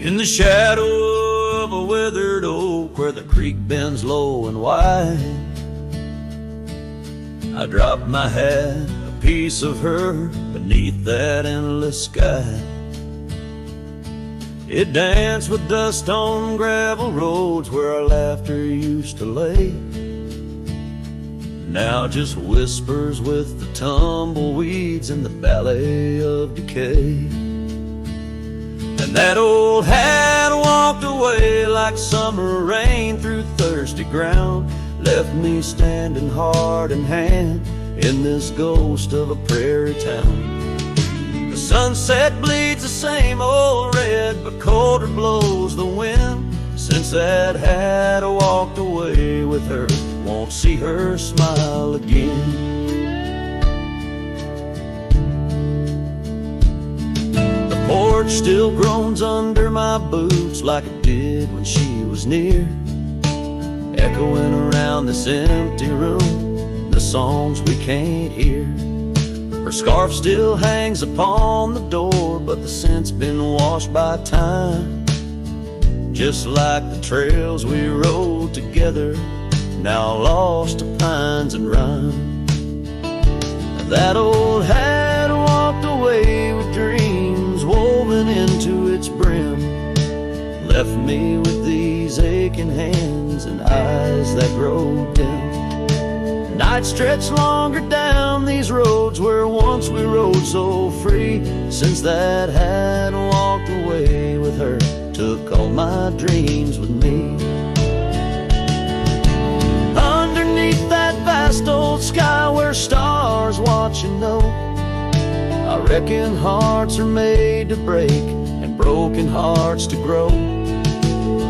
In the shadow of a withered oak where the creek bends low and wide, I dropped my hat, a piece of her, beneath that endless sky. It danced with dust on gravel roads where our laughter used to lay. Now just whispers with the tumbleweeds in the ballet of decay. And that old hat walked away like summer rain through thirsty ground, left me standing heart in hand in this ghost of a prairie town. The sunset bleeds the same old red, but colder blows the wind. Since that hat walked away with her, won't see her smile again. The porch still groans under my boots like it did when she was near, echoing around this empty room, the songs we can't hear. Her scarf still hangs upon the door, but the scent's been washed by time. Just like the trails we rode together, now lost to pines and rime. That old hat walked away with dreams woven into its brim, left me with these aching hands and eyes that grow dim. Nights stretch longer down these roads where once we rode so free. Since that hat walked away with her, took all my dreams with me. Underneath that vast old sky where stars watch and know, I reckon hearts are made to break and broken hearts to grow.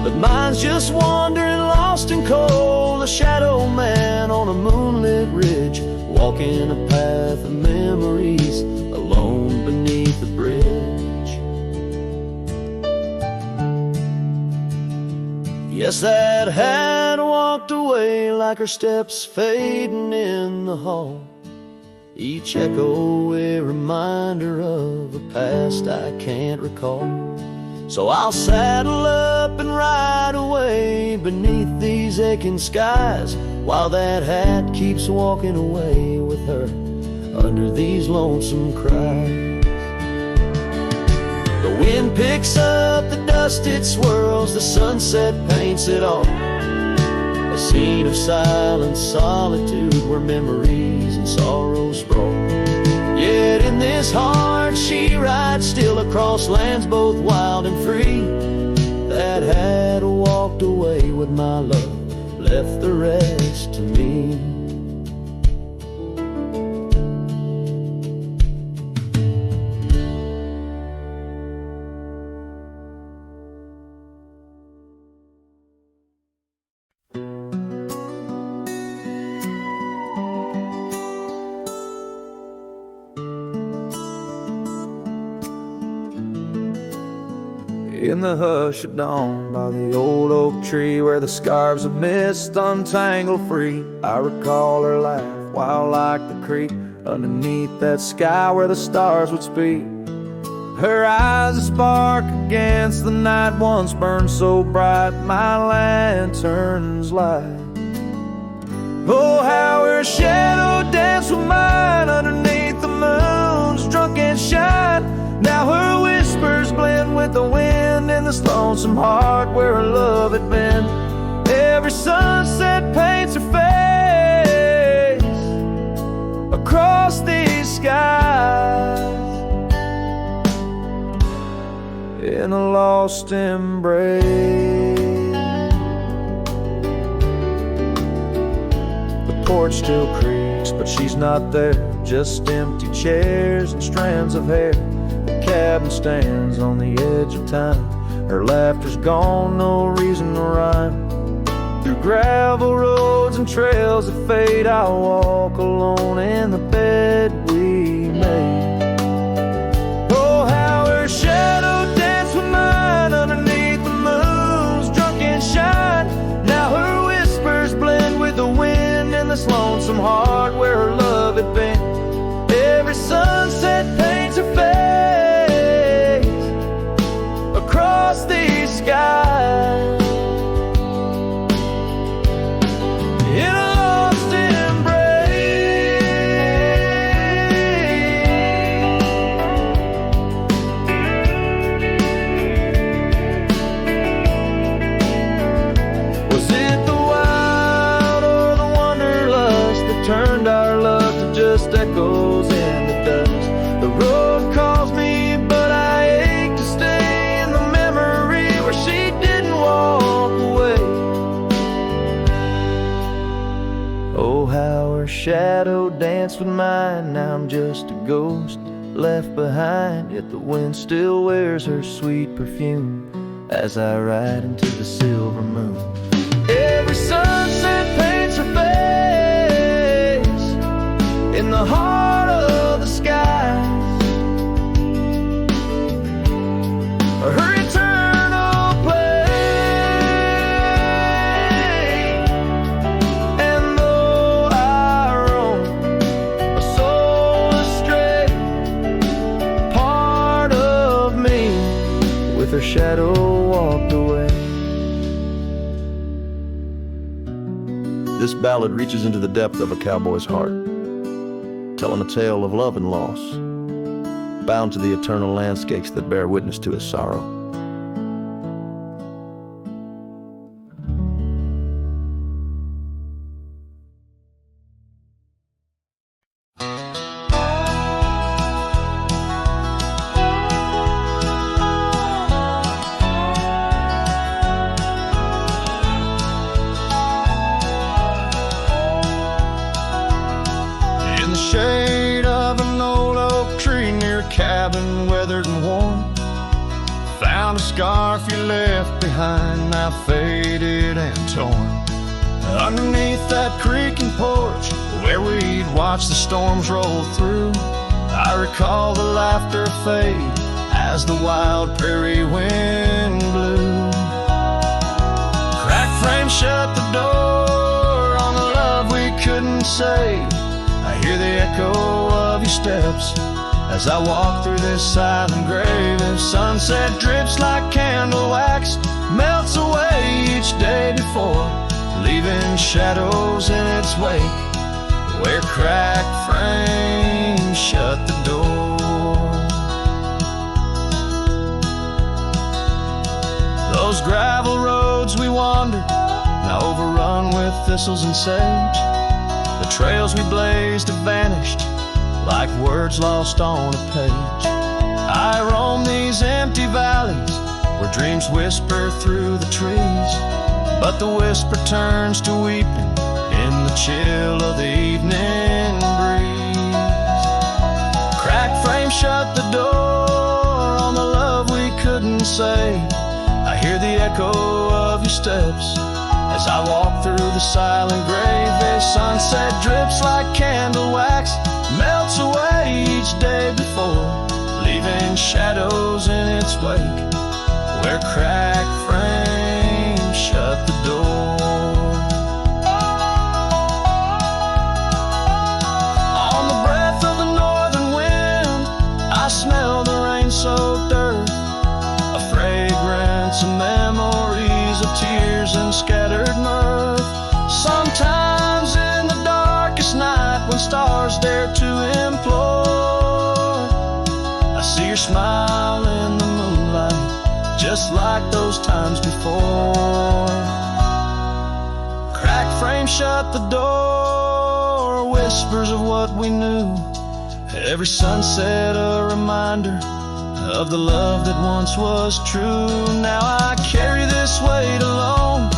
But mine's just wandering lost and cold, a shadow man on a moonlit ridge, walking a path of memories alone beneath the bridge. Yes, that hat walked away like her steps fading in the hall, each echo a reminder of a past I can't recall. So I'll saddle up and ride away beneath these aching skies, while that hat keeps walking away with her under these lonesome cries. The wind picks up the dust it swirls, the sunset paints it all, a scene of silent solitude where memories and sorrows sprawl. Yet in this heart she rides still across lands both wild and free. That hat walked away with my love, left the rest to me. In the hush of dawn by the old oak tree where the scarves of mist untangle free, I recall her laugh wild like the creek underneath that sky where the stars would speak. Her eyes a spark against the night once burned so bright my lantern's light. Oh, how her shadow danced with mine underneath the moon's drunken shine. Now her whispers blend with the wind in this lonesome heart where her love had been. Every sunset paints her face across these skies in a lost embrace. The porch still creaks, but she's not there, just empty chairs and strands of hair. The cabin stands on the edge of time, her laughter's gone, no reason to rhyme. Through gravel roads and trails that fade, I'll walk alone in the bed we made. Oh, how her shadow danced with mine underneath the moon's drunken shine. Now her whispers blend with the wind in this lonesome heart where her love had been. Every sunset paints her face across the once was mine. Now I'm just a ghost left behind, yet the wind still wears her sweet perfume as I ride into the silver moon. Every sunset paints her face in the heart of the sky. Her eternal play. And though I roam a soul astray, part of me with her shadow walked away. This ballad reaches into the depth of a cowboy's heart, telling a tale of love and loss, bound to the eternal landscapes that bear witness to his sorrow. In the shade of an old oak tree near a cabin weathered and worn, found a scarf you left behind, now faded and torn. Underneath that creaking porch where we'd watch the storms roll through, I recall the laughter fade as the wild prairie wind blew. Cracked frame shut the door on the love we couldn't say. I hear the echo of your steps as I walk through this silent grave. If sunset drips like candle wax, melts away each day before, leaving shadows in its wake where cracked frames shut the door. Those gravel roads we wandered, now overrun with thistles and sage. The trails we blazed have vanished like words lost on a page. I roam these empty valleys where dreams whisper through the trees, but the whisper turns to weeping in the chill of the evening breeze. Cracked frame shut the door on the love we couldn't say. I hear the echo of your steps as I walk through the silent grave. The sunset drips like candle wax, melts away each day before, leaving shadows in its wake where cracked frames shut the door. On the breath of the northern wind, I smell the rain-soaked earth, a fragrance of memories of tears and scattered mirth. Sometimes in the darkest night when stars dare to implore, I see your smile in the moonlight, just like those times before. Cracked frame shut the door, whispers of what we knew. Every sunset a reminder of the love that once was true. Now I carry this weight alone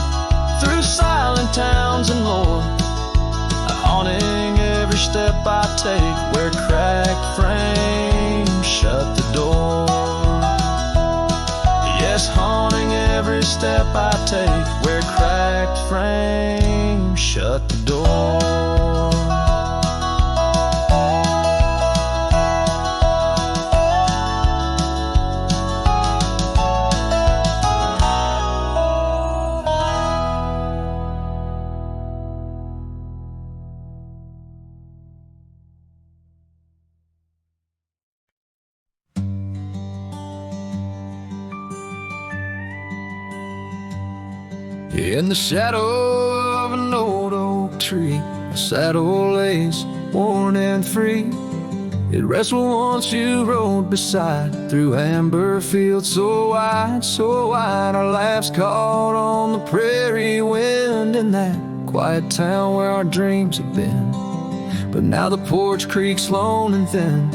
through silent towns and lore, haunting every step I take where cracked frames shut the door. Yes, haunting every step I take where cracked frames shut the door. In the shadow of an old oak tree, a saddle lays worn and free. It rests where once you rode beside, through amber fields so wide, our laughs caught on the prairie wind in that quiet town where our dreams have been. But now the porch creaks lone and thin,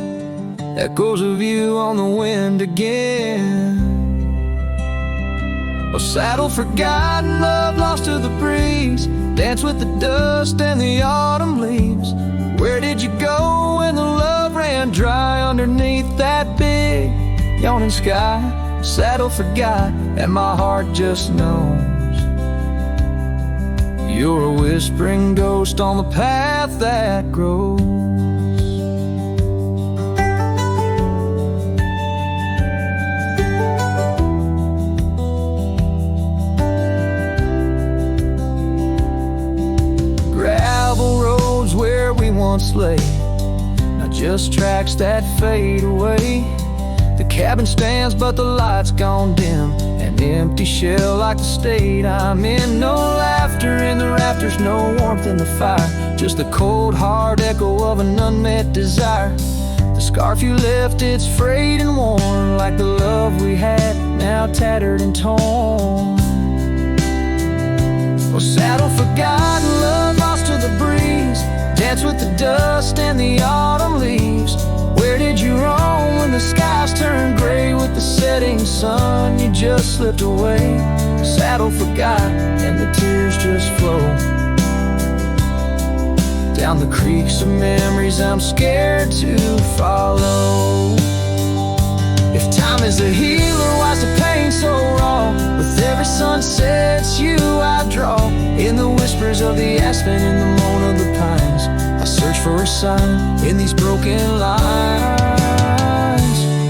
echoes of you on the wind again. A saddle forgotten, love lost to the breeze, dance with the dust and the autumn leaves, Where did you go when the love ran dry underneath that big yawning sky? Saddle forgot, and my heart just knows you're a whispering ghost on the path that grows. Gravel roads where we once lay, not just tracks that fade away. The cabin stands but the light's gone dim, an empty shell like the state I'm in. No laughter in the rafters, no warmth in the fire, just the cold hard echo of an unmet desire. The scarf you left, it's frayed and worn, like the love we had, now tattered and torn. Oh, saddle forgotten, love lost to the breeze, dance with the dust and the autumn leaves. Where did you roam when the skies turned gray with the setting sun? You just slipped away. Saddle forgot, and the tears just flow down the creeks of memories I'm scared to follow. If time is a healer, why's the pain so raw? With every sunset, it's you I draw. In the whispers of the aspen, in the moan of the pines, I search for a sign in these broken lines.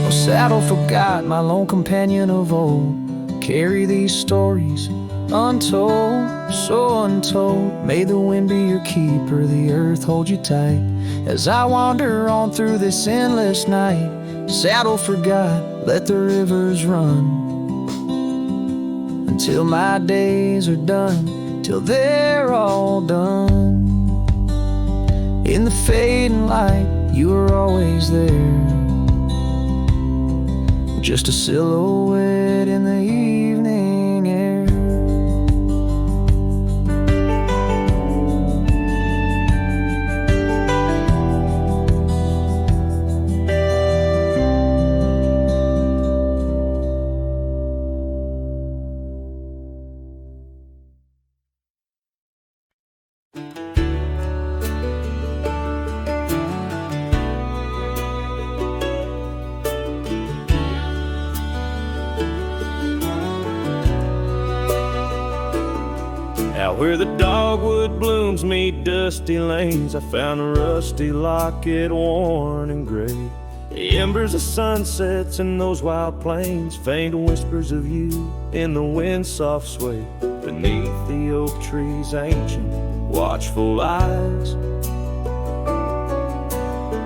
Oh, saddle forgot, my lone companion of old, carry these stories untold, so untold. May the wind be your keeper, the earth hold you tight, as I wander on through this endless night. Saddle forgot, let the rivers run until my days are done, till they're all done. In the fading light, you were always there, just a silhouette in the evening air. Out where the dogwood blooms meet dusty lanes, I found a rusty locket worn and gray. The embers of sunsets in those wild plains, faint whispers of you in the wind's soft sway. Beneath the oak tree's ancient, watchful eyes,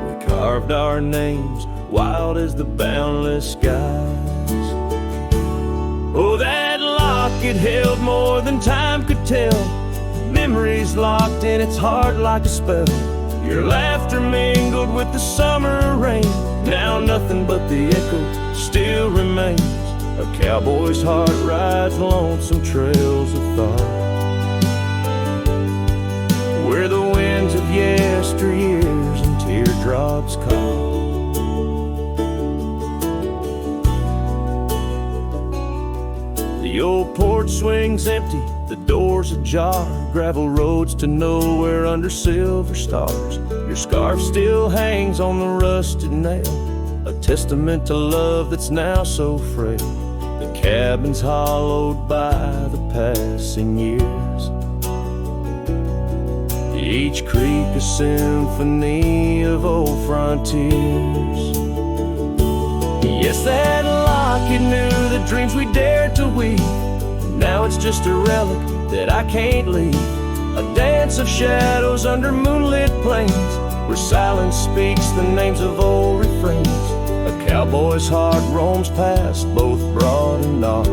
we carved our names, wild as the boundless skies. Oh, that locket held more than time could tell, memories locked in its heart like a spell. Your laughter mingled with the summer rain, now nothing but the echo still remains. A cowboy's heart rides lonesome trails of thought, where the winds of yesteryears and teardrops caught. The old porch swings empty, the doors ajar, gravel roads to nowhere under silver stars. Your scarf still hangs on the rusted nail, a testament to love that's now so frail. The cabin's hollowed by the passing years, each creek a symphony of old frontiers. Yes, that locket knew the dreams we dared to weave, now it's just a relic that I can't leave. A dance of shadows under moonlit plains, where silence speaks the names of old refrains. A cowboy's heart roams past both broad and dark,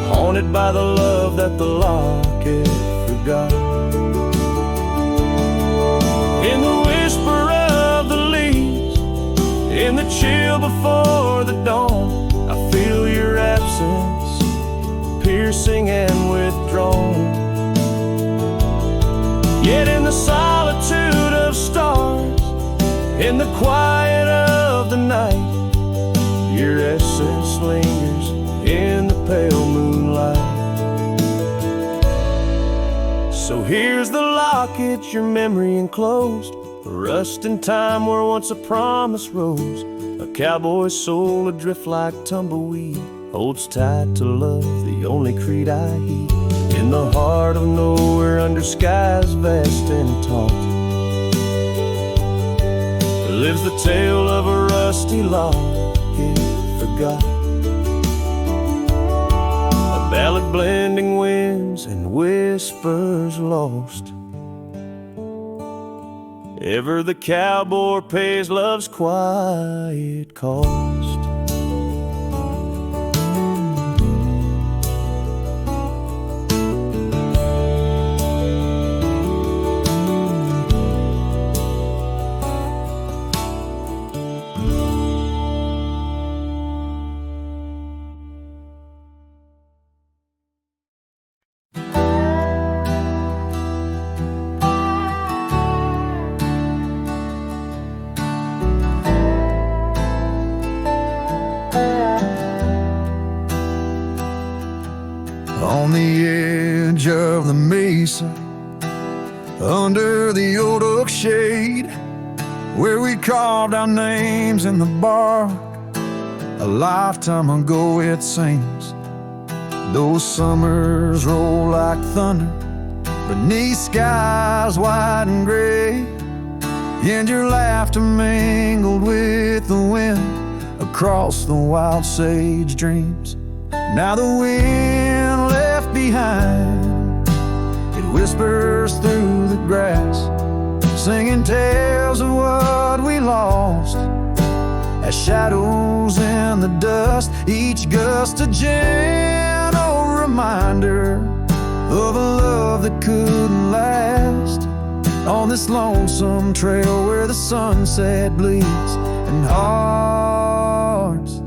haunted by the love that the locket forgot. In the whisper of the leaves, in the chill before the dawn, I feel your absence, piercing and withdrawn. Yet in the solitude of stars, in the quiet of the night, your essence lingers in the pale moonlight. So here's the locket your memory enclosed, a rust in time where once a promise rose. A cowboy's soul adrift like tumbleweed holds tight to love, the only creed I heed. In the heart of nowhere under skies vast and tall lives the tale of a rusty locket forgot, a ballad blending winds and whispers lost. Ever the cowboy pays love's quiet cost. On the edge of the mesa, under the old oak shade, where we carved our names in the bark, a lifetime ago it seems. Those summers roll like thunder beneath skies white and gray, and your laughter mingled with the wind across the wild sage dreams. Now the wind left behind, it whispers through the grass, singing tales of what we lost, as shadows in the dust, each gust a gentle reminder of a love that couldn't last. On this lonesome trail where the sunset bleeds and hearts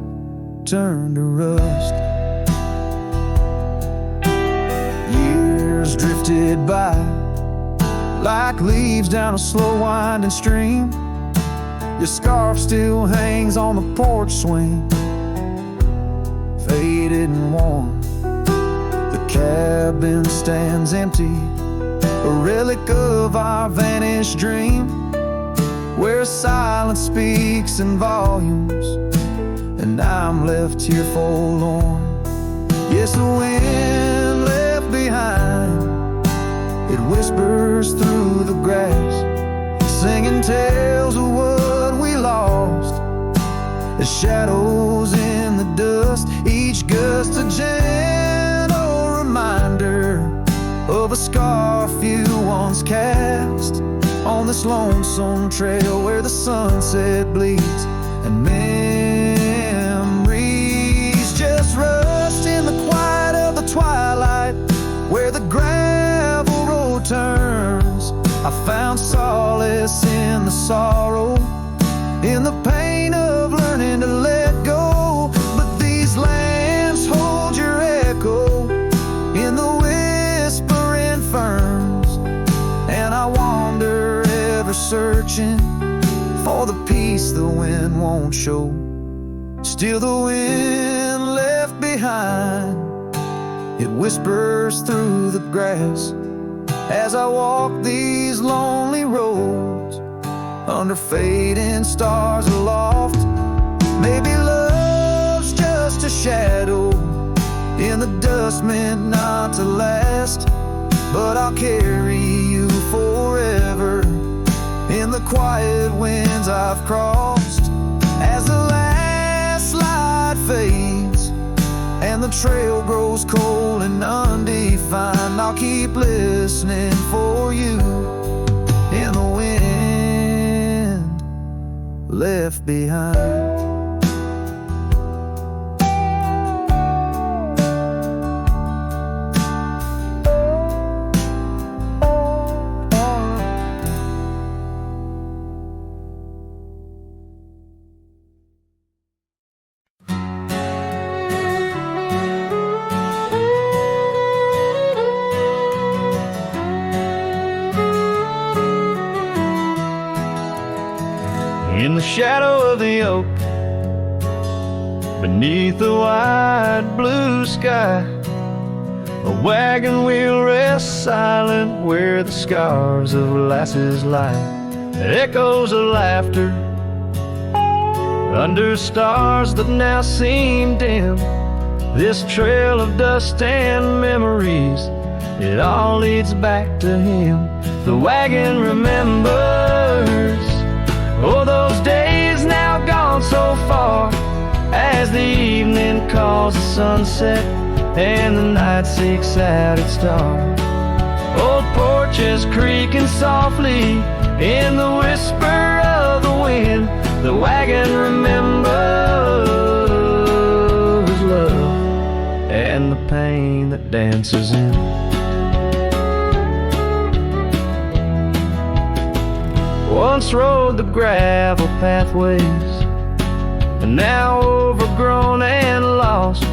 turn to rust. Drifted by like leaves down a slow winding stream. Your scarf still hangs on the porch swing, faded and worn. The cabin stands empty, a relic of our vanished dream, where silence speaks in volumes, and I'm left here forlorn. Yes, the wind left behind, it whispers through the grass, singing tales of what we lost, as shadows in the dust, each gust a gentle reminder of a scarf you once cast. On this lonesome trail where the sunset bleeds and memories just rust in the quiet of the twilight, where the gravel road turns. I found solace in the sorrow, in the pain of learning to let go. But these lands hold your echo in the whispering ferns, and I wander ever searching for the peace the wind won't show. Still the wind left behind, it whispers through the grass as I walk these lonely roads under fading stars aloft. Maybe love's just a shadow in the dust meant not to last, but I'll carry you forever in the quiet winds I've crossed. As the last light fades and the trail grows cold and undefined, I'll keep listening for you in the wind left behind. In the shadow of the oak, beneath the wide blue sky, A wagon wheel rests silent where the scars of lasses lie. Echoes of laughter under stars that now seem dim. This trail of dust and memories, it all leads back to him. The wagon remembers, oh, those days now gone so far, as the evening calls the sunset and the night seeks out its star. Old porches creaking softly in the whisper of the wind. The wagon remembers love and the pain that dances in. Once rode the gravel pathways, and now overgrown and lost.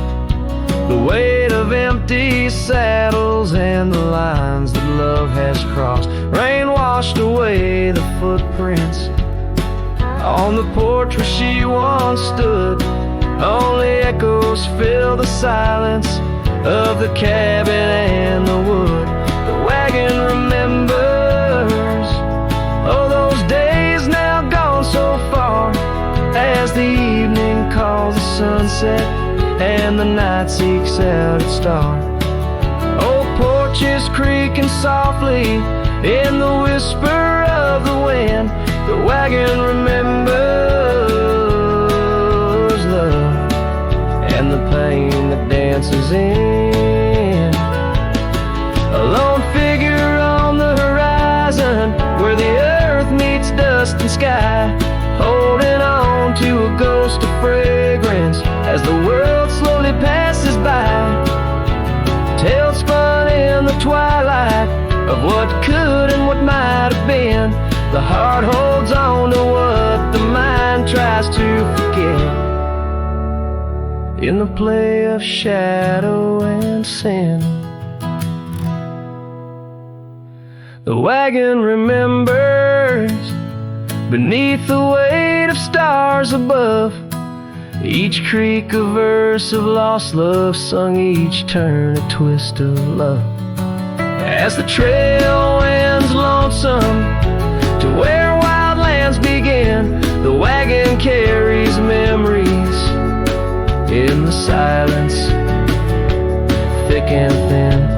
The weight of empty saddles and the lines that love has crossed. Rain washed away the footprints on the porch where she once stood. Only echoes fill the silence of the cabin and the wood. The wagon remembers, oh, those days now gone so far, as the evening calls the sunset and the night seeks out its star. Old porches creaking softly in the whisper of the wind. The wagon remembers love and the pain that dances in. A lone figure on the horizon where the earth meets dust and sky, holding on to a ghost of fragrance as the world slowly passes by. Tales spun in the twilight of what could and what might have been. The heart holds on to what the mind tries to forget, in the play of shadow and sin. The wagon remembers beneath the weight of stars above. Each creak a verse of lost love, sung each turn a twist of love. As the trail winds lonesome to where wild lands begin, the wagon carries memories in the silence, thick and thin.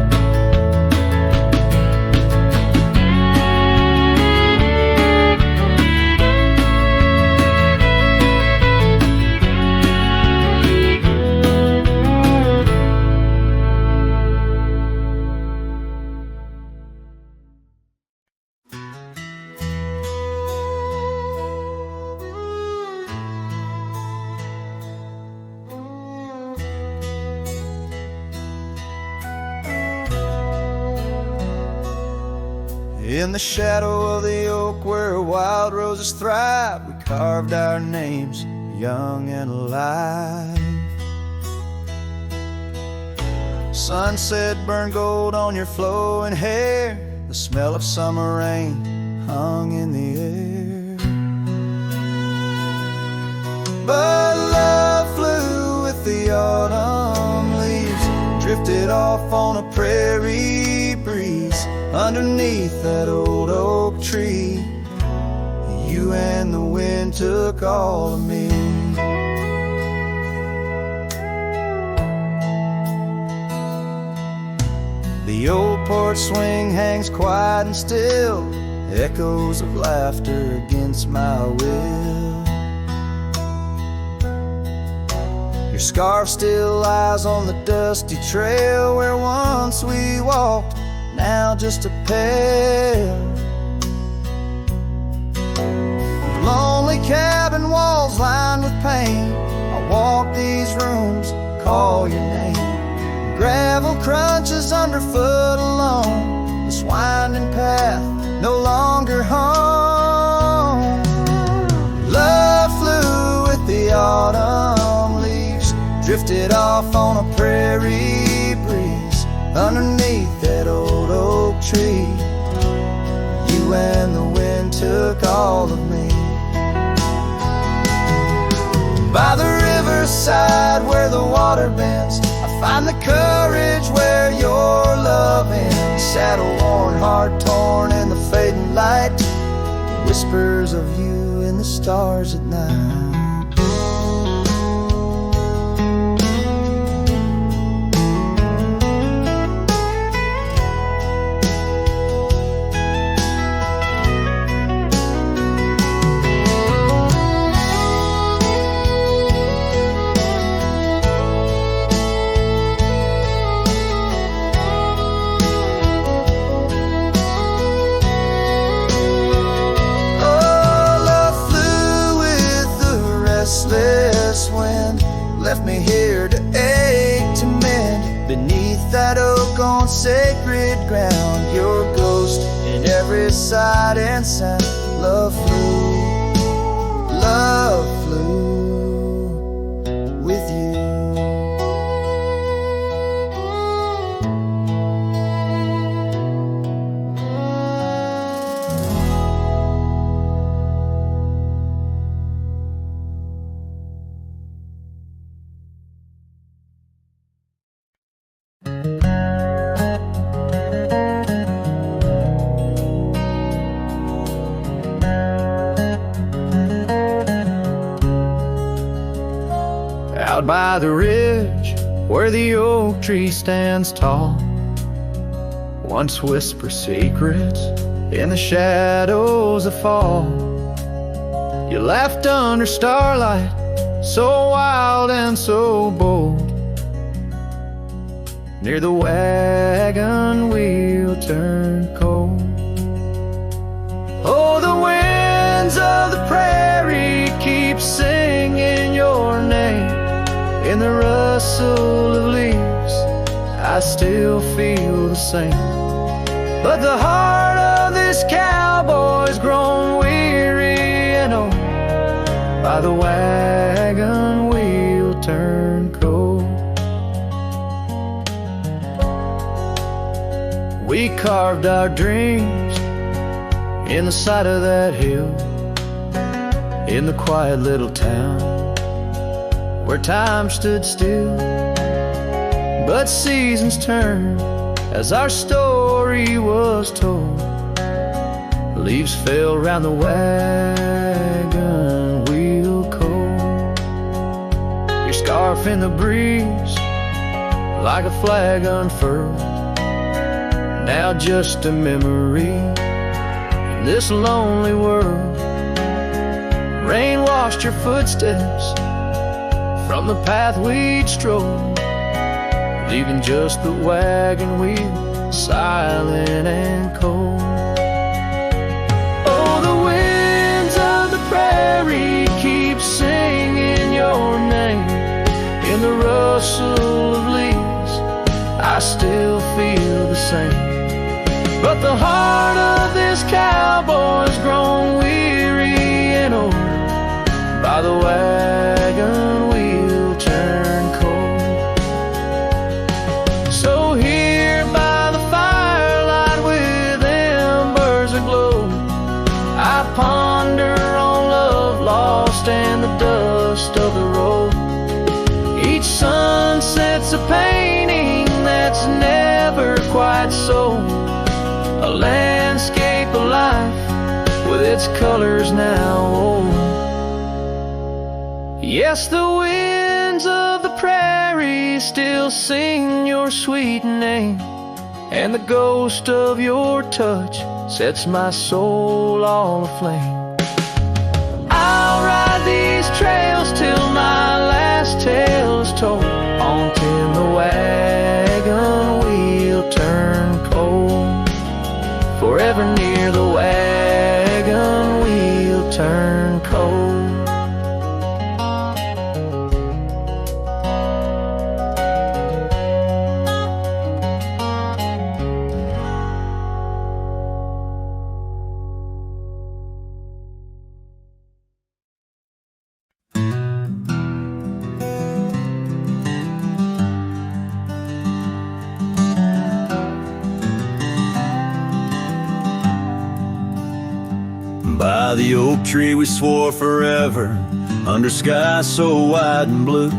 In the shadow of the oak where wild roses thrive, we carved our names, young and alive. Sunset burned gold on your flowing hair, the smell of summer rain hung in the air. But love flew with the autumn leaves, drifted off on a prairie breeze. Underneath that old oak tree, you and the wind took all of me. The old porch swing hangs quiet and still, echoes of laughter against my will. Your scarf still lies on the dusty trail where once we walked, now just a pair. Lonely cabin walls lined with pain, I walk these rooms, call your name. Gravel crunches underfoot alone, this winding path no longer home. Love flew with the autumn leaves, drifted off on a prairie breeze. Underneath that old oak tree, you and the wind took all of me. By the riverside where the water bends, I Find the courage where you're loving, saddle worn, heart torn in the fading light, whispers of you in the stars at night. Left me here to ache, to mend. Beneath that oak on sacred ground, your ghost in every sight and sound. Love flew with you. Out by the ridge where the oak tree stands tall, once whisper secrets in the shadows that fall. You laughed under starlight, so wild and so bold. Near the wagon wheel turned cold. Oh, the winds of the prairie keep singing your name. In the rustle of leaves, I still feel the same. But the heart of this cowboy's grown weary and old by the wagon wheel turned cold. We carved our dreams in the side of that hill, in the quiet little town where time stood still. But seasons turned as our story was told. Leaves fell round the wagon wheel cold. Your scarf in the breeze like a flag unfurled, now just a memory in this lonely world. Rain washed your footsteps from the path we'd strolled, leaving just the wagon wheel silent and cold. Oh, the winds of the prairie keep singing your name. In the rustle of leaves, I still feel the same. But the heart of this cowboy's grown weary and old by the wagon wheel turned cold. So here by the firelight with embers aglow, I ponder on love lost and the dust of the road. Each sunset's a painting that's never quite sold, a landscape of life with its colors now old. Yes, the winds of the prairie still sing your sweet name, and the ghost of your touch sets my soul all aflame. I'll ride these trails till my last tale is told, on till the wagon wheel turn cold. Forever near the wagon wheel turn cold. By the oak tree we swore forever, under skies so wide and blue.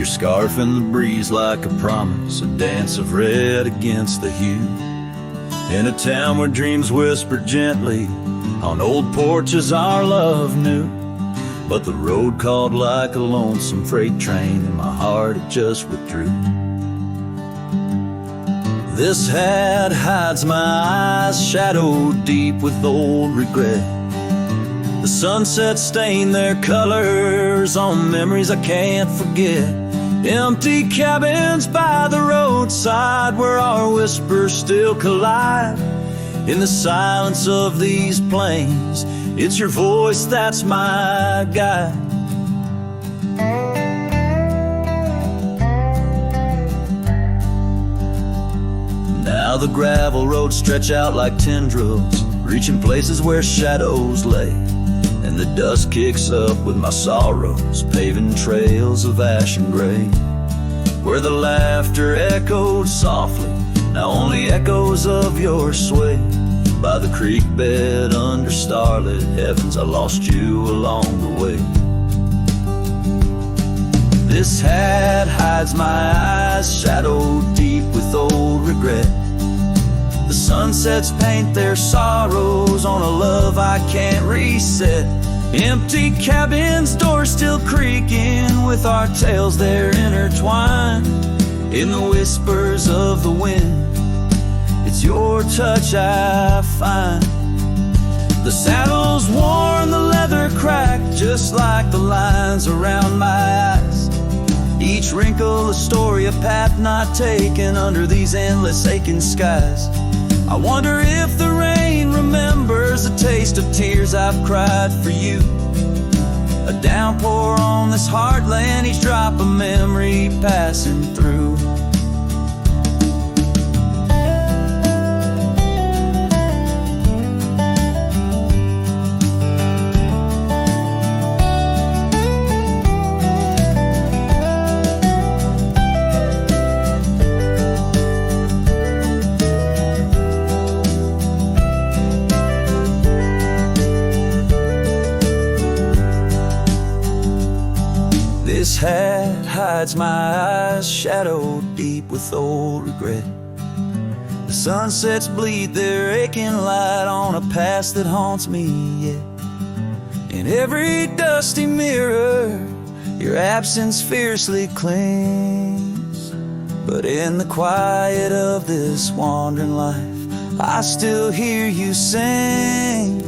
your scarf in the breeze like a promise, a dance of red against the hue. In a town where dreams whisper gently, on old porches our love knew. But the road called like a lonesome freight train, and my heart it just withdrew. This hat hides my eyes, shadowed deep with old regret. The sunset stained their colors on memories I can't forget. Empty cabins by the roadside where our whispers still collide. In the silence of these plains, it's your voice that's my guide. Now the gravel roads stretch out like tendrils, reaching places where shadows lay. And the dust kicks up with my sorrows, paving trails of ash and gray. Where the laughter echoed softly, now only echoes of your sway. By the creek bed under starlit heavens, I lost you along the way. This hat hides my eyes, shadowed deep with old regret. The sunsets paint their sorrows on a love I can't reset. Empty cabins, doors still creaking with our tales there intertwined. In the whispers of the wind, it's your touch I find. The saddle's worn, the leather cracked, just like the lines around my eyes. Each wrinkle a story, a path not taken under these endless aching skies. I wonder if the rain remembers the taste of tears I've cried for you. A downpour on this heartland, each drop a memory passing through. This hat hides my eyes, shadowed deep with old regret. The sunsets bleed their aching light on a past that haunts me yet. In every dusty mirror, your absence fiercely clings. But in the quiet of this wandering life, I still hear you sing.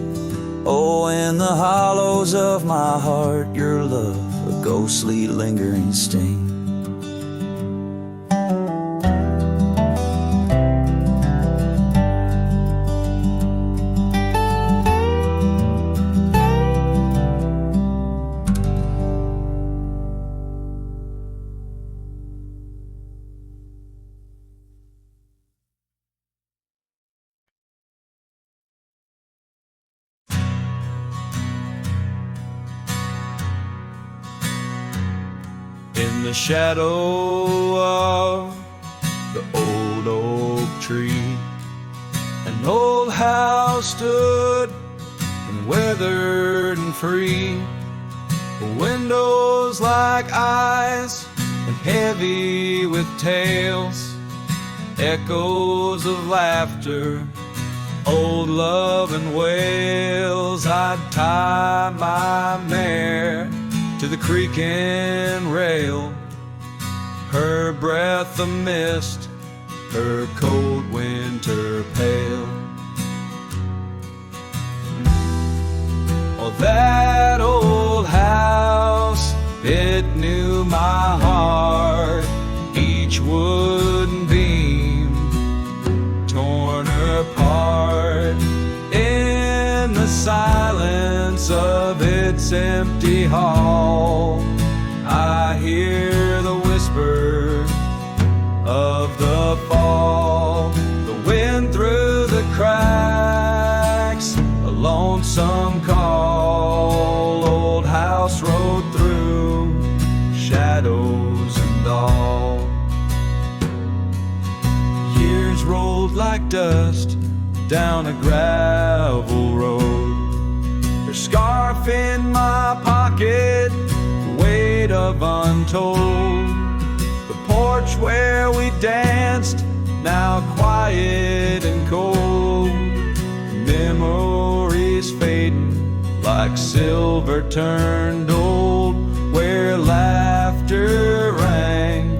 Oh, in the hollows of my heart, your love, a ghostly lingering sting. In the shadow of the old oak tree, an old house stood and weathered and free. The windows like eyes and heavy with tales, echoes of laughter, old love and wails. I'd tie my mare to the creaking rail, her breath a mist, her cold winter pale. Oh, that old house, it knew my heart, each wooden beam torn apart. In the silence of its empty hall, I hear the whisper of the fall. The wind through the cracks, a lonesome call. Old house road through shadows and all. Years rolled like dust down a gravel road, her scarf in my pocket, weight of untold. where we danced, now quiet and cold. Memories fading like silver turned old. Where laughter rang,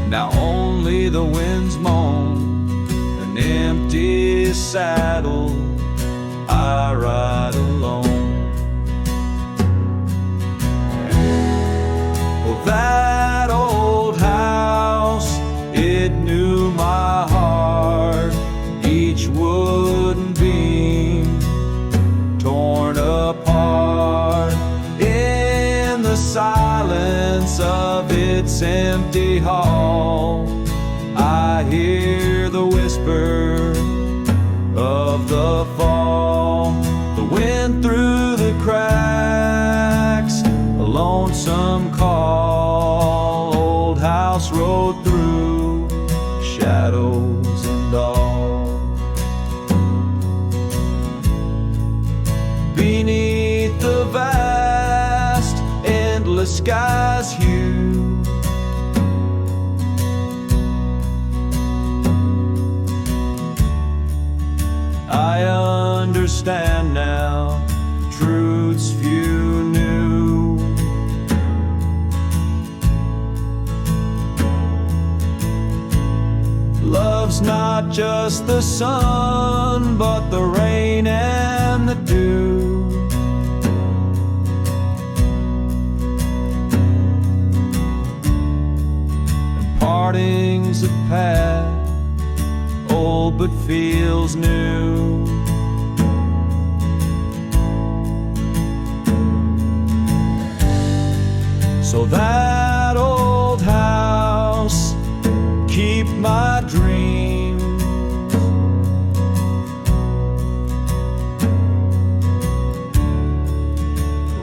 now only the winds moan. An empty saddle, I ride alone. Well, that old house, it knew my heart. Each wooden beam torn apart. In the silence of its empty hall, I hear the whisper of the fall. The wind through the cracks, a lonesome call. Old house road through shadows and all. Beneath the vast, endless sky's hue, I understand now truths few knew. Love's not just the sun, but the rain and the dew. And partings have passed, old but feels new. So that old house, keep my dreams.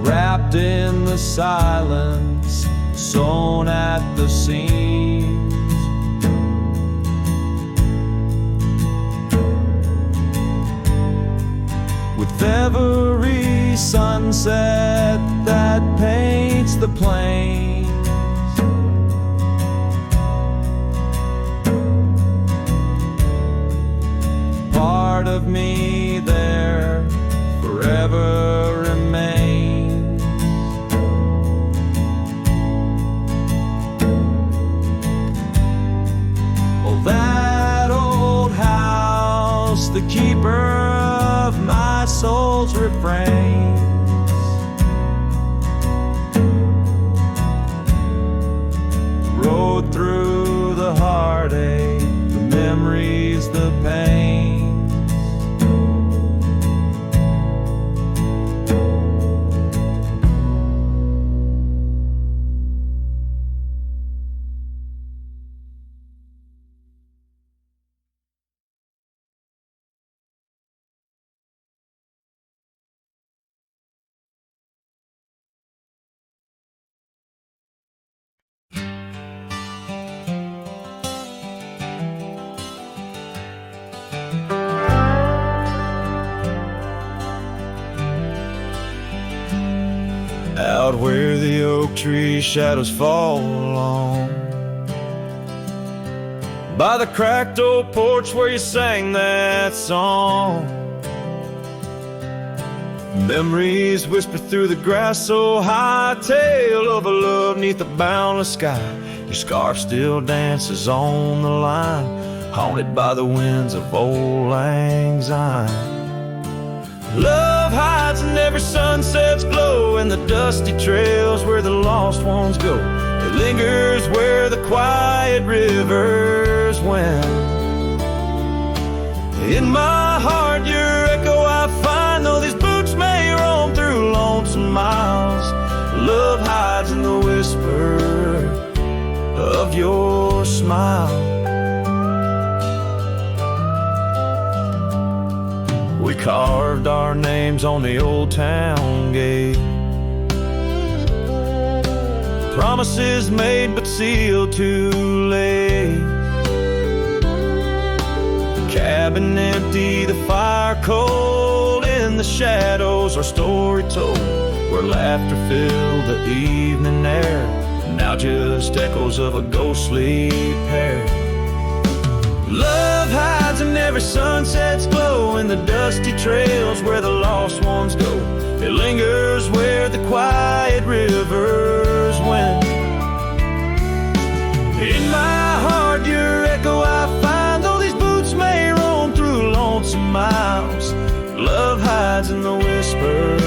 Wrapped in the silence, sewn at the seams. With every sunset that paints the plains, part of me there forever remains. Oh, that old house, the keeper of my soul's refrains. Rode through the heartache, the memories, the pain. Out where the oak tree shadows fall along, by the cracked old porch where you sang that song. Memories whisper through the grass so high, tale of a love neath the boundless sky. Your scarf still dances on the line, haunted by the winds of old lang syne. Love hides in every sunset's glow, and the dusty trails where the lost ones go. It lingers where the quiet rivers wend. In my heart your echo I find, though these boots may roam through lonesome miles. Love hides in the whisper of your smile. We carved our names on the old town gate, promises made but sealed too late. The cabin empty, the fire cold, in the shadows our story told, where laughter filled the evening air. now just echoes of a ghostly pair. Love hides in every sunset's glow, in the dusty trails where the lost ones go. It lingers where the quiet rivers went. In my heart your echo I find, though these boots may roam through lonesome miles. Love hides in the whisper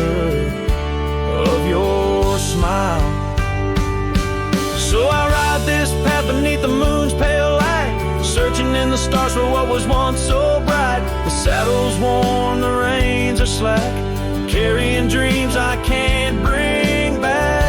of your smile. So I ride this path beneath the moon's pale light, searching in the stars for what was once so bright. The saddle's worn, the reins are slack, carrying dreams I can't bring back.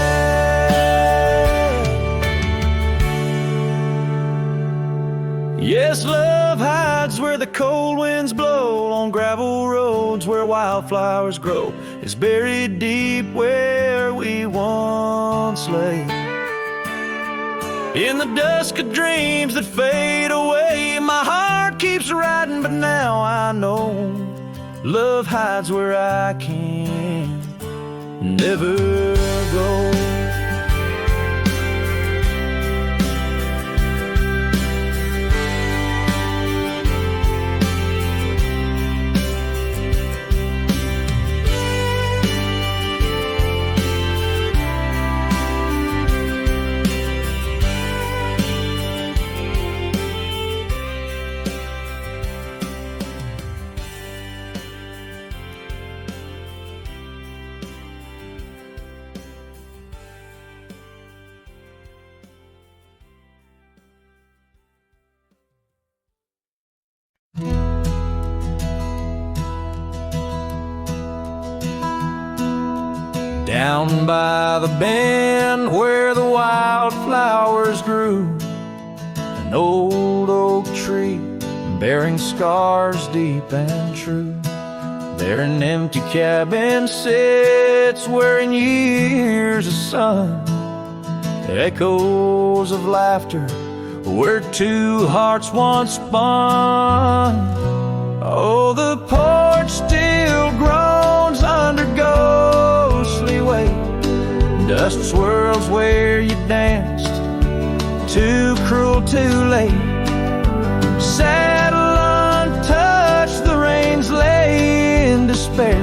Yes, love hides where the cold winds blow, on gravel roads where wildflowers grow. It's buried deep where we once lay, in the dusk of dreams that fade away. My heart keeps riding, but now I know love hides where I can never go. Down by the bend where the wildflowers grew, an old oak tree bearing scars deep and true. There an empty cabin sits where in years of sun, echoes of laughter where two hearts once spun. Oh, the porch still groans under ghostly weight. Dust swirls where you danced, too cruel, too late. Saddle untouched, the reins lay in despair.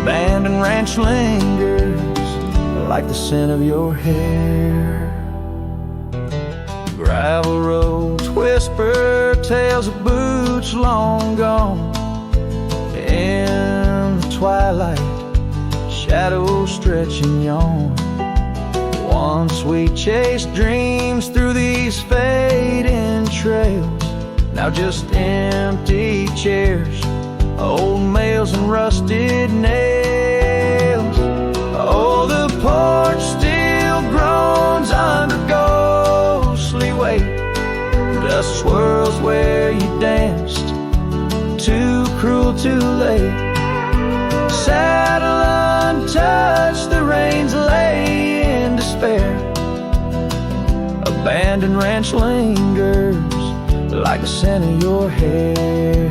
Abandoned ranch lingers like the scent of your hair. Gravel roads whisper tales of boots long gone. In the twilight, shadows stretch and yawn. Once we chased dreams through these fading trails, now just empty chairs, old mails and rusted nails. Oh, the porch still groans under ghostly weight. Dust swirls where you danced, too cruel, too late. Saddle untouched, the reins lay in despair. Abandoned ranch lingers like the scent of your hair.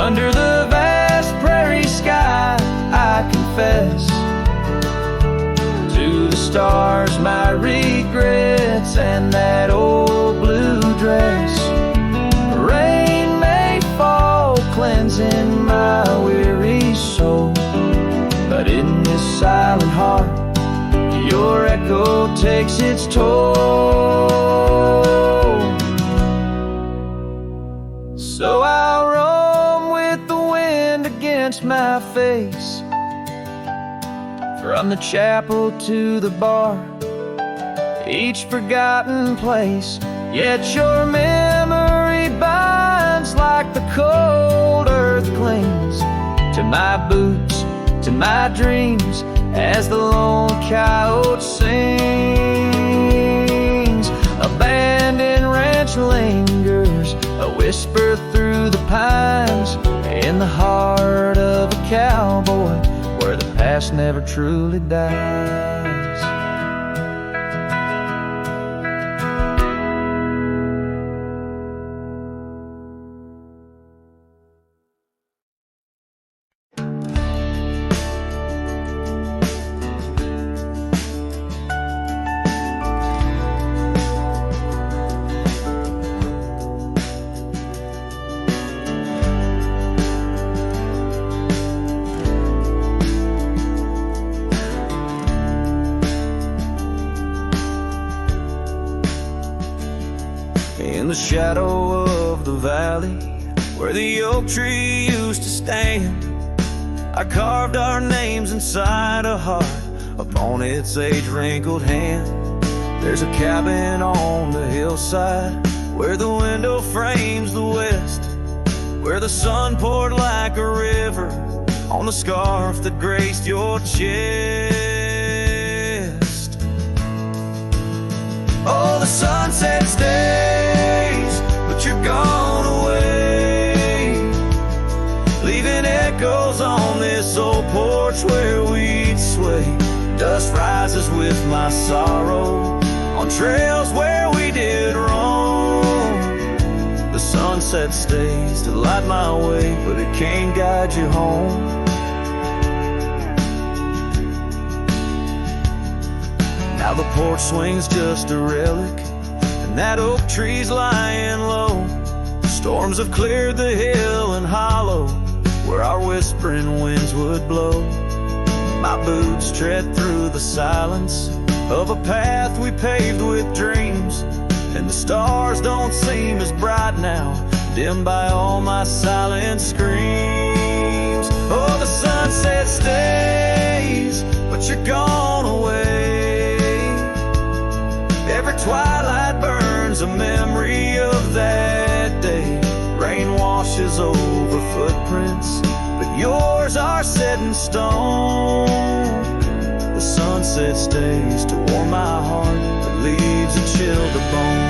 Under the vast prairie sky, I confess to the stars my regrets and that old blue dress. Rain may fall, cleansing my weary soul, but in this silent heart your echo takes its toll. So I'll roam with the wind against my face, from the chapel to the bar, each forgotten place. Yet your memory binds like the cold earth clings to my boots, to my dreams, as the lone coyote sings. Abandoned ranch lingers, a whisper through the pines, in the heart of a cowboy where the past never truly dies. in the shadow of the valley where the oak tree used to stand. I carved our names inside a heart upon its age-wrinkled hand. There's a cabin on the hillside where the window frames the west, where the sun poured like a river on the scarf that graced your chest. Oh, the sunset stays, but you're gone away, leaving echoes on this old porch where we'd sway. Dust rises with my sorrow on trails where we did wrong. The sunset stays to light my way, but it can't guide you home. Now the porch swing's just a relic, and that oak tree's lying low. Storms have cleared the hill and hollow where our whispering winds would blow. My boots tread through the silence of a path we paved with dreams, and the stars don't seem as bright now, dimmed by all my silent screams. Oh, the sunset stays, but you're gone away. Every twilight burns a memory of that day. Rain washes over footprints, but yours are set in stone. The sunset stays to warm my heart, but leaves a chill to bone.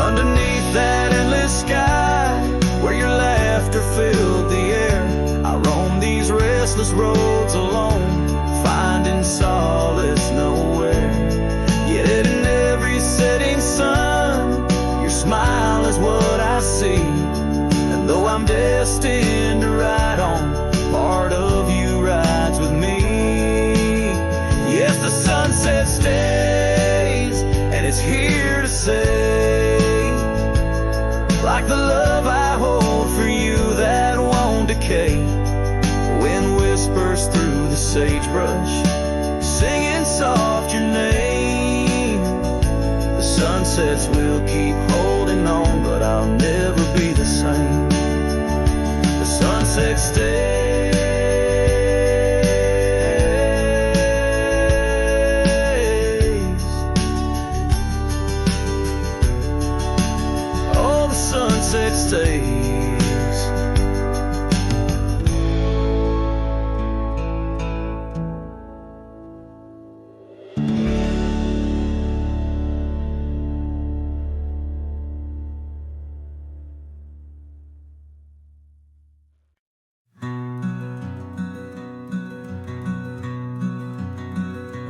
Underneath that endless sky, where your laughter filled the air, I roam these restless roads alone, finding solace nowhere. Yet in every setting sun, your smile is what I see. And though I'm destined to ride on, part of you rides with me. Yes, the sunset stays, and it's here to say, like the love I hold for you that won't decay. Wind whispers through the sagebrush, singing soft your name. The sunsets will keep holding on, but I'll never be the same. The sunset stays. Oh, the sunset stays.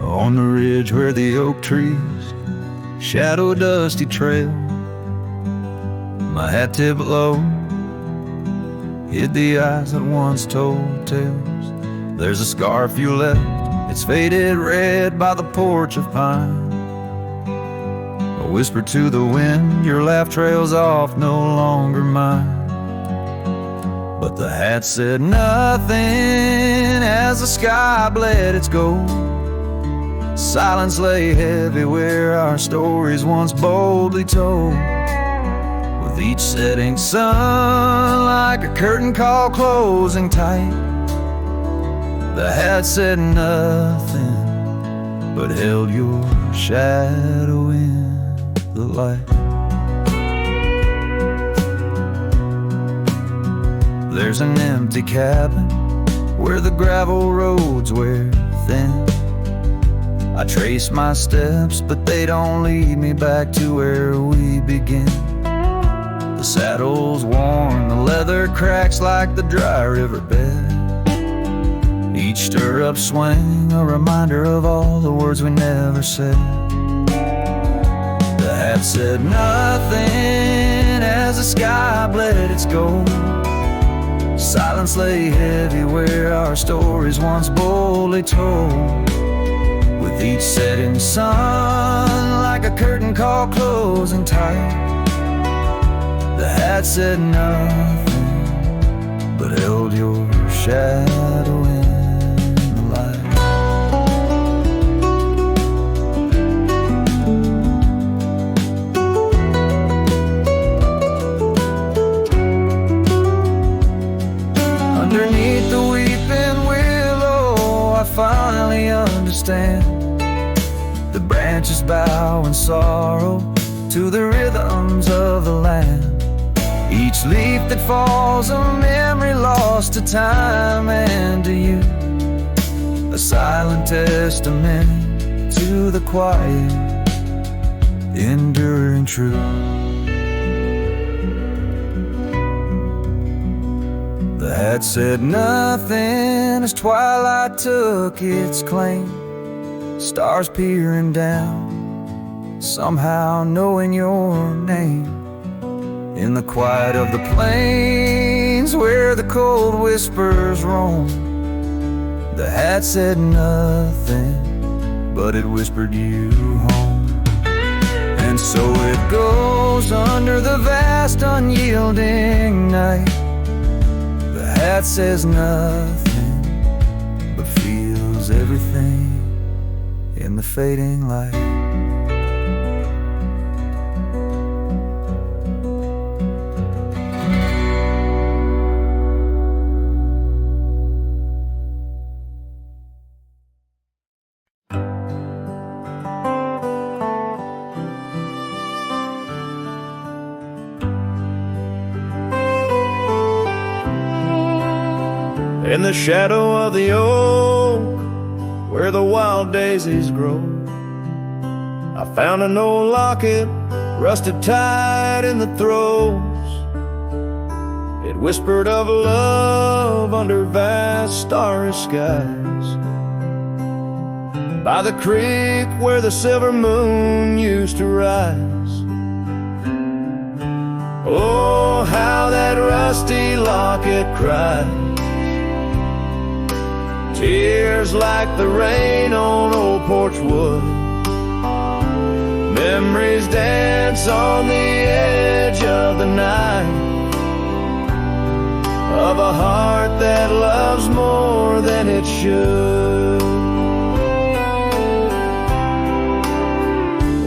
On the ridge where the oak trees shadow a dusty trail, my hat tipped low hid the eyes that once told tales. There's a scarf you left, it's faded red by the porch of pine. I whisper to the wind, your laugh trails off, no longer mine. But the hat said nothing as the sky bled its gold. Silence lay heavy where our stories once boldly told. With each setting sun like a curtain call closing tight, the hat said nothing, but held your shadow in the light. There's an empty cabin where the gravel roads wear thin. I trace my steps, but they don't lead me back to where we begin. The saddle's worn, the leather cracks like the dry riverbed. Each stirrup swing, a reminder of all the words we never said. The hat said nothing as the sky bled its gold. Silence lay heavy where our stories once boldly told. With each setting sun like a curtain call closing tight, the hat said nothing, but held your shadow in the light. Underneath the weeping willow, I finally understand. The branches bow in sorrow to the rhythms of the land. Each leaf that falls, a memory lost to time and to you, a silent testament to the quiet, enduring truth. The hat said nothing as twilight took its claim, stars peering down, somehow knowing your name. In the quiet of the plains where the cold whispers roam, the hat said nothing, but it whispered you home. And so it goes under the vast unyielding night. The hat says nothing, but feels everything in the fading light. In the shadow of the oak, where the wild daisies grow, I found an old locket, rusted tight in the throes. It whispered of love under vast starry skies, by the creek where the silver moon used to rise. Oh, how that rusty locket cried, tears like the rain on old porch wood. Memories dance on the edge of the night, of a heart that loves more than it should.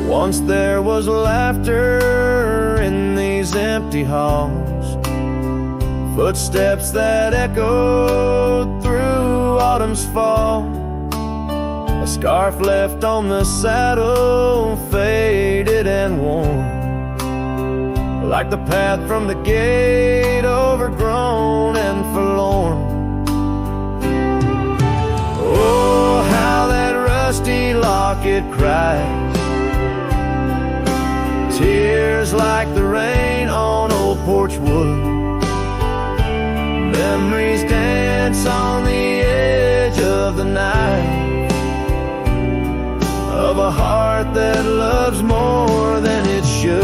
Once there was laughter in these empty halls, footsteps that echoed through autumn's fall. A scarf left on the saddle, faded and worn, like the path from the gate, overgrown and forlorn. Oh, how that rusty locket cries, tears like the rain on old porch wood. Memories dance on the edge of the night, of a heart that loves more than it should.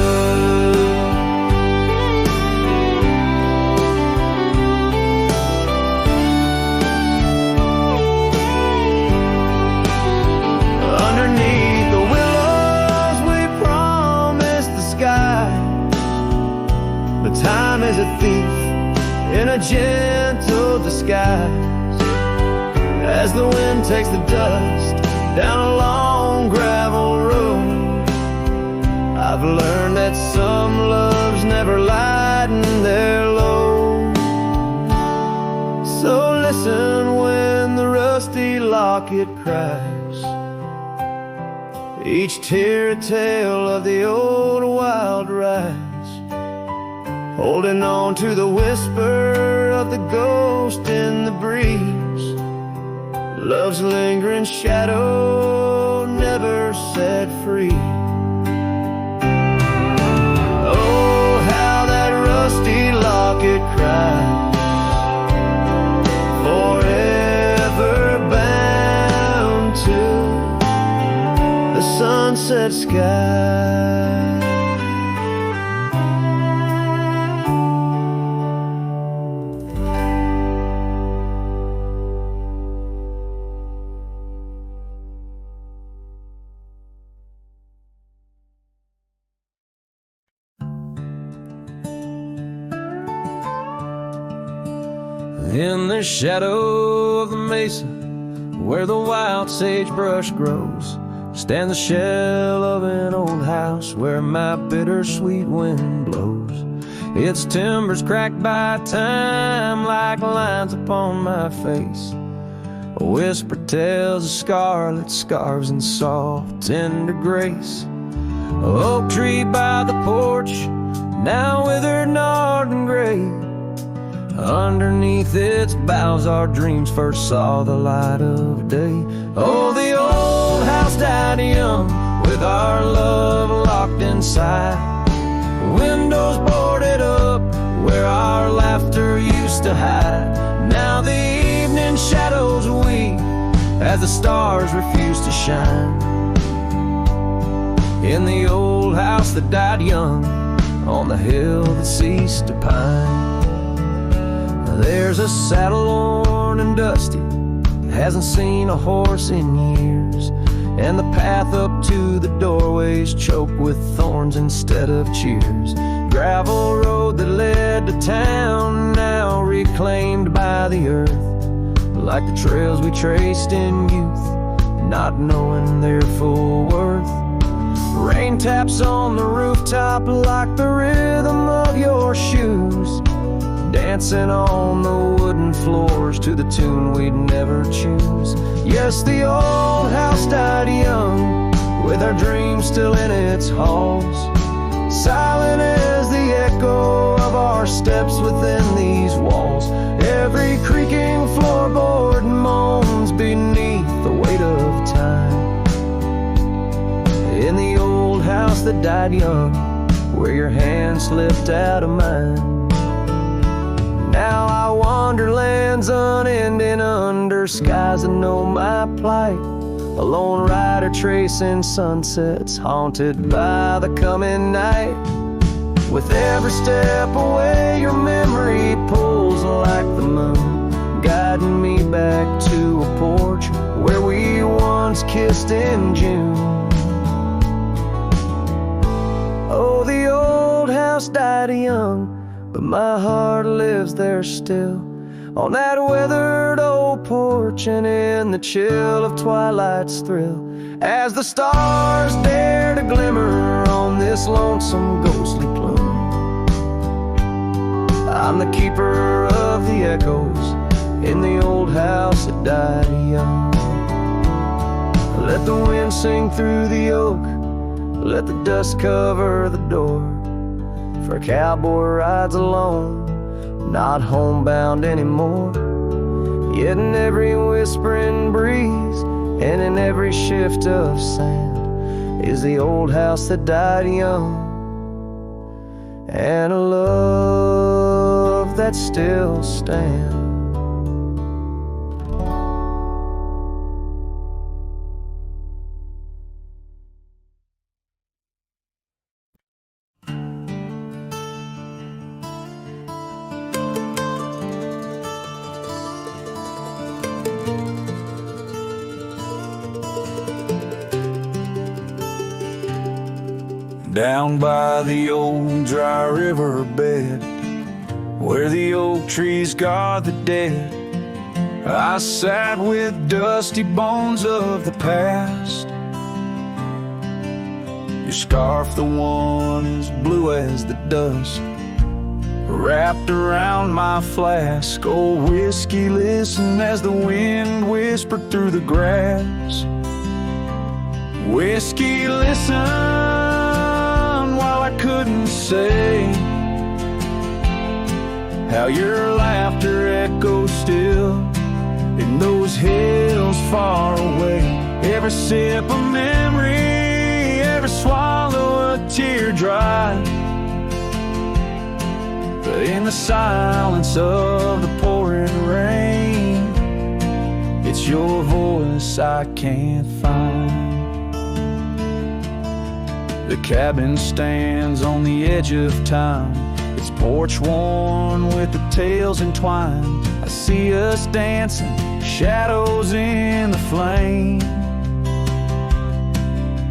Underneath the willows we promised the sky, but time is a thief in a gentle disguise. As the wind takes the dust down a long gravel road, I've learned that some loves never lighten their load. So listen when the rusty locket cries, each tear a tale of the old wild rise, holding on to the whisper of the ghost in the breeze. Love's lingering shadow never set free. Oh, how that rusty locket cries, forever bound to the sunset sky. In the shadow of the mesa, where the wild sagebrush grows, stands the shell of an old house where my bittersweet wind blows. Its timbers cracked by time like lines upon my face. A whisper tells of scarlet scarves and soft tender grace. A oak tree by the porch, now withered, gnarled and gray. Underneath its boughs our dreams first saw the light of day. Oh, the old house died young, with our love locked inside. Windows boarded up, where our laughter used to hide. Now the evening shadows weep, as the stars refuse to shine. In the old house that died young, on the hill that ceased to pine. There's a saddle worn and dusty, hasn't seen a horse in years. And the path up to the doorway's choked with thorns instead of cheers. Gravel road that led to town, now reclaimed by the earth. Like the trails we traced in youth, not knowing their full worth. Rain taps on the rooftop like the rhythm of your shoes, dancing on the wooden floors to the tune we'd never choose. Yes, the old house died young, with our dreams still in its halls. Silent as the echo of our steps within these walls. Every creaking floorboard moans beneath the weight of time. In the old house that died young, where your hand slipped out of mine. Now I wander lands unending under skies that know my plight. A lone rider tracing sunsets, haunted by the coming night. With every step away, your memory pulls like the moon, guiding me back to a porch where we once kissed in June. Oh, the old house died young, but my heart lives there still, on that weathered old porch and in the chill of twilight's thrill. As the stars dare to glimmer on this lonesome ghostly plume, I'm the keeper of the echoes in the old house that died young. Let the wind sing through the oak, let the dust cover the door. For a cowboy rides alone, not homebound anymore. Yet in every whispering breeze and in every shift of sand is the old house that died young, and a love that still stands. Down by the old dry river bed, where the oak trees guard the dead, I sat with dusty bones of the past. Your scarf, the one as blue as the dust, wrapped around my flask. Old whiskey, listen as the wind whispered through the grass. Whiskey, listen while I couldn't say how your laughter echoes still in those hills far away. Every sip of memory, every swallow a tear dry. But in the silence of the pouring rain, it's your voice I can't find. The cabin stands on the edge of time, its porch worn with the tales entwined. I see us dancing, shadows in the flame.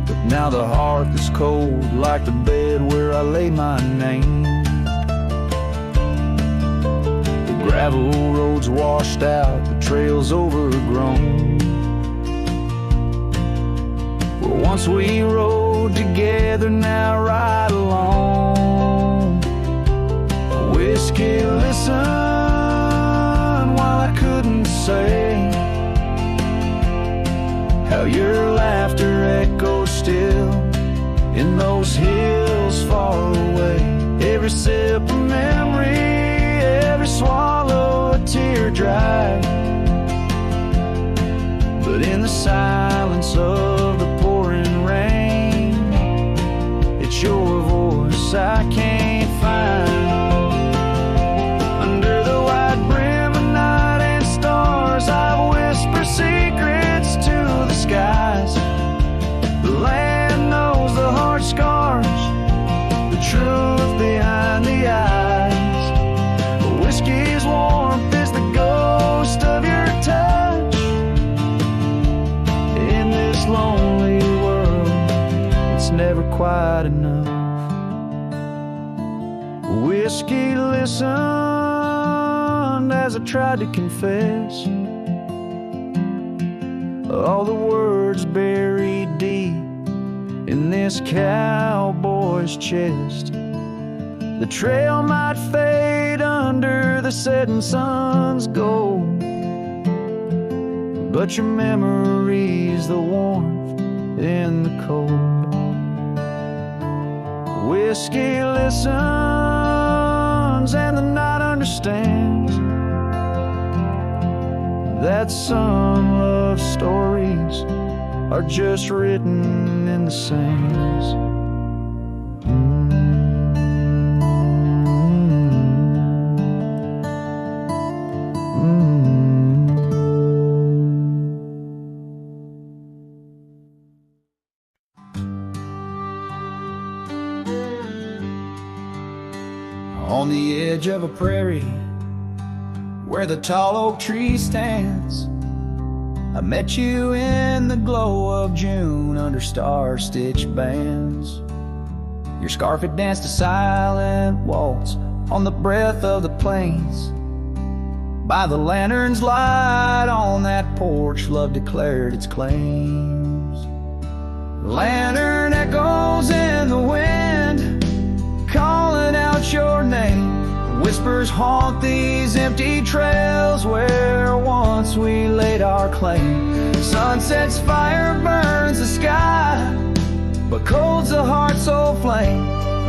But now the hearth is cold like the bed where I lay my name. The Gravel roads washed out, the trails overgrown. Well, once we rode together, now ride alone. Whiskey, listen while I couldn't say how your laughter echoes still in those hills far away. Every sip of memory, every swallow a tear dry. But in the silence of the pouring rain, it's your voice I can't find. Under the white brim of night and stars, I whisper secrets to the skies. The land knows the heart scars, the truth behind the eyes. Whiskey's warmth is the ghost of your touch. In this lonely world, it's never quite enough. Whiskey listened as I tried to confess all the words buried deep in this cowboy's chest. The trail might fade under the setting sun's gold, but your memory's the warmth in the cold. Whiskey listens and the night understands that some love stories are just written in the sands. On the edge of a prairie where the tall oak tree stands, I met you in the glow of June under star-stitched bands. Your scarf had danced a silent waltz on the breath of the plains. By the lantern's light on that porch, love declared its claims. Lantern echoes in the wind, calling out your name. Whispers haunt these empty trails where once we laid our claim. Sunset's fire burns the sky, but cold's the heart soul flame.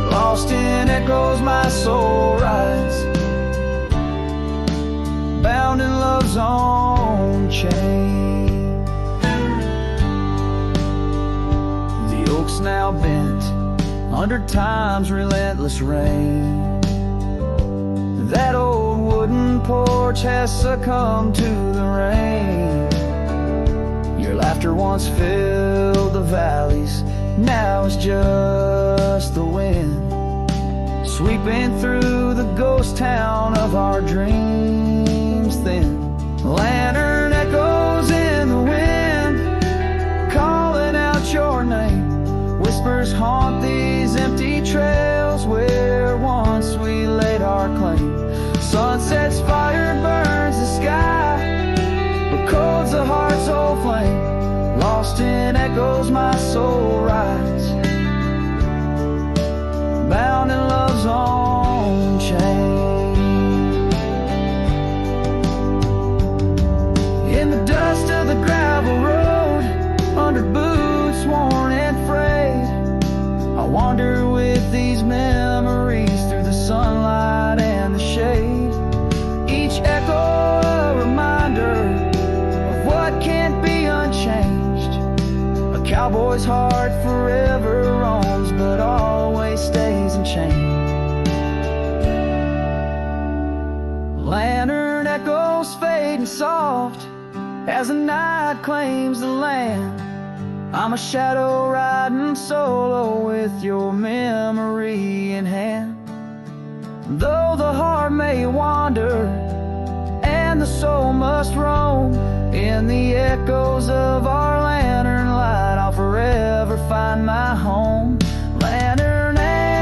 Lost in echoes my soul rides, bound in love's own chain. The oak's now bent under time's relentless rain. That old wooden porch has succumbed to the rain. Your laughter once filled the valleys, now it's just the wind sweeping through the ghost town of our dreams thin. Lantern echoes in the wind, calling out your name. Whispers haunt these empty trails where once we laid our claim. Sunset's fire burns the sky, but cold's the heart's old flame. Lost in echoes my soul rides, bound in love's own chain. In the dust of the gravel road, under boots worn and frayed, I wander with these memories through the sunlight and the shade. Each echo a reminder of what can't be unchanged. A cowboy's heart forever roams, but always stays unchained. Lantern echoes fading soft as the night claims the land. I'm a shadow riding solo with your memory in hand. Though the heart may wander and the soul must roam, in the echoes of our lantern light I'll forever find my home. Lantern echoes,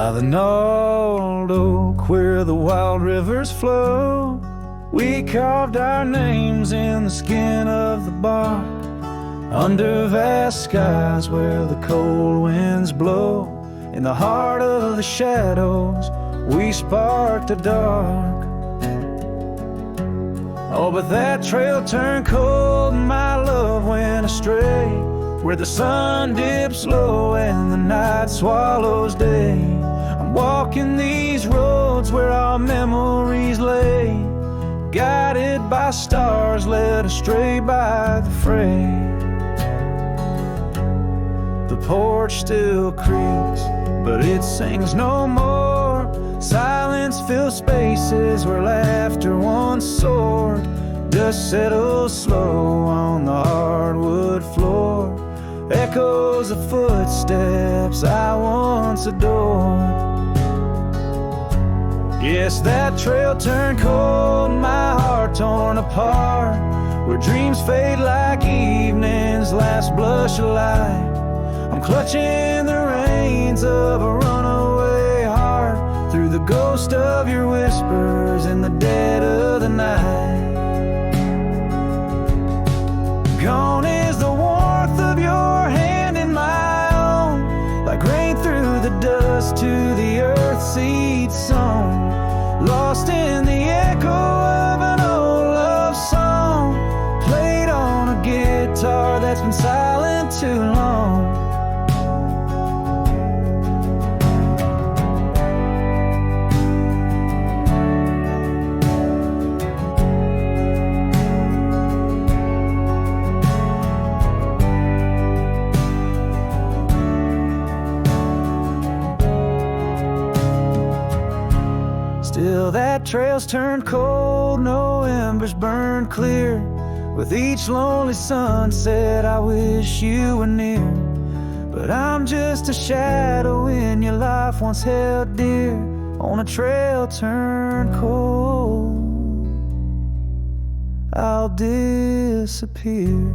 By the gnarled oak where the wild rivers flow, we carved our names in the skin of the bark. Under vast skies where the cold winds blow, in the heart of the shadows, we sparked the dark. Oh, but that trail turned cold and my love went astray, where the sun dips low and the night swallows day. I'm walking these roads where our memories lay, guided by stars, led astray by the fray. The porch still creaks, but it sings no more. Silence fills spaces where laughter once soared. Dust settles slow on the hardwood floor, echoes of footsteps I once adored. Yes, that trail turned cold, my heart torn apart, where dreams fade like evening's last blush of light. I'm clutching the reins of a runaway heart, through the ghost of your whispers in the dead of the night. Gone is the warmth of your hand in my own, like rain through the dust to the earth seed sown. Lost in the echo of an old love song, played on a guitar that's been silent too long. Still that trail's turned cold, no embers burn clear. With each lonely sunset I wish you were near, but I'm just a shadow in your life once held dear, on a trail turned cold. I'll disappear.